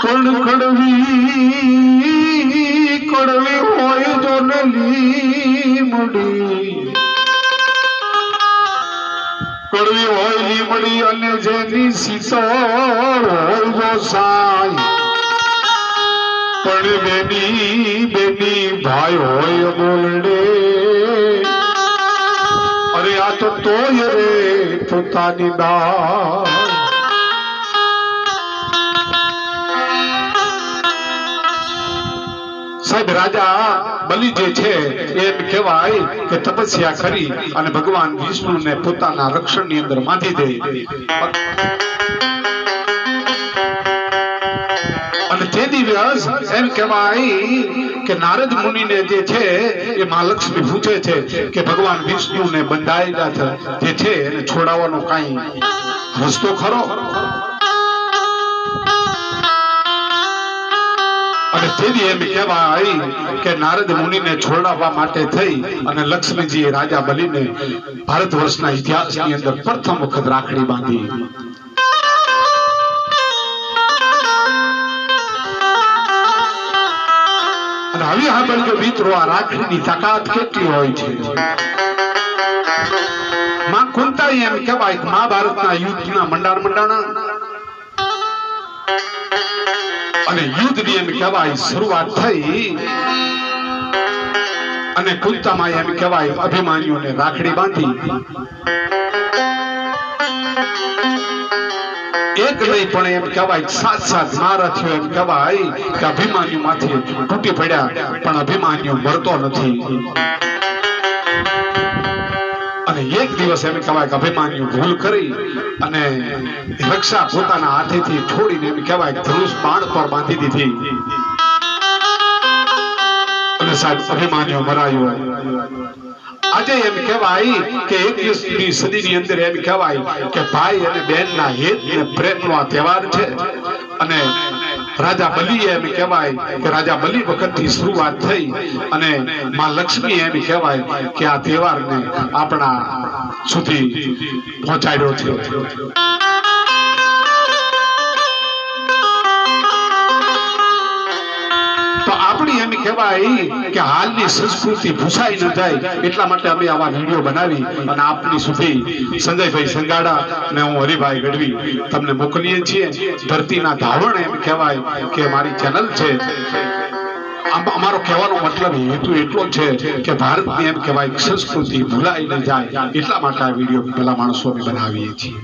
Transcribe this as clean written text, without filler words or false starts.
પણ કડવી કડવી હોય તો ને લીમડી, કડવી હોય લીમડી અને જેની શીતળ હોય જો સાઈ, પણ બેની બેની ભાઈ હોય બોલડે, અરે આ તો તોય રે પોતાની દાળ. સાહેબ રાજા બલિ જે છે એમ કહેવાય કે તપસ્યા કરી અને ભગવાન વિષ્ણુને પોતાના રક્ષણની અંદર બાંધી દે, અને તે દિવસ એમ કહેવાય કે નારદ મુનિને જે છે એ માં લક્ષ્મી પૂછે છે કે ભગવાન વિષ્ણુને બંધાયેલા જે છે એને છોડાવવાનો કાંઈ રસ્તો ખરો? અને તેથી એમ કહેવાય કે નારદ મુનિને છોડાવવા માટે થઈ અને લક્ષ્મીજીએ રાજા બલિને ભારત વર્ષના ઇતિહાસની અંદર પ્રથમ વખત રાખડી બાંધી. અને હવે સાંભળજો મિત્રો, આ રાખડીની તાકાત કેટલી હોય છે. માં કુંતા એમ કહેવાય કે મહાભારતના યુદ્ધના મંડાણા અને યુદ્ધની એમ કહેવાય શરૂઆત થઈ, અને કુંતામાં એમ કહેવાય અભિમાન્યુને રાખડી બાંધી. એક નહીં પણ એમ કહેવાય 7 મહારથીઓ એમ કહેવાય કે અભિમાન્યુ માંથી તૂટી પડ્યા, પણ અભિમાન્યુ મરતો નથી. અને એક દિવસ એમ કહેવાય કે અભિમાન્યુ ભૂલ કરી અને રક્ષા પોતાના હાથેથી છોડીને એમ કહેવાય ધનુષ બાણ પર બાંધી દીધી, અને સાહેબ અભિમાન્યુ મરાયો. આજે એમ કહેવાય કે 21મી સદીની અંદર એમ કહેવાય કે ભાઈ અને બહેનના હિત અને પ્રેમનો આ તહેવાર છે. અને રાજા બલિ એમ કહેવાય કે રાજા બલિ વખતથી શરૂઆત થઈ અને માં લક્ષ્મી એમ કહેવાય કે આ તહેવારને આપણા સુધી પહોંચાડ્યો છે. તો આપણી એમ કહેવાય કે હાલની સંસ્કૃતિ ભૂસાઈ ન જાય એટલા માટે અમે આવા વિડીયો બનાવી અને આપની સુધી સંજયભાઈ સંગાડા અને હું હરિભાઈ ગઢવી તમને મોકલીએ છીએ. ધરતીના ધાવણ એમ કહેવાય કે મારી ચેનલ છે. અમારો કહેવાનો મતલબ હેતુ એટલો છે કે ભારતની એમ કહેવાય સંસ્કૃતિ ભૂલાઈ ન જાય એટલા માટે આ વિડીયો પેલા માણસોને બનાવીએ છીએ.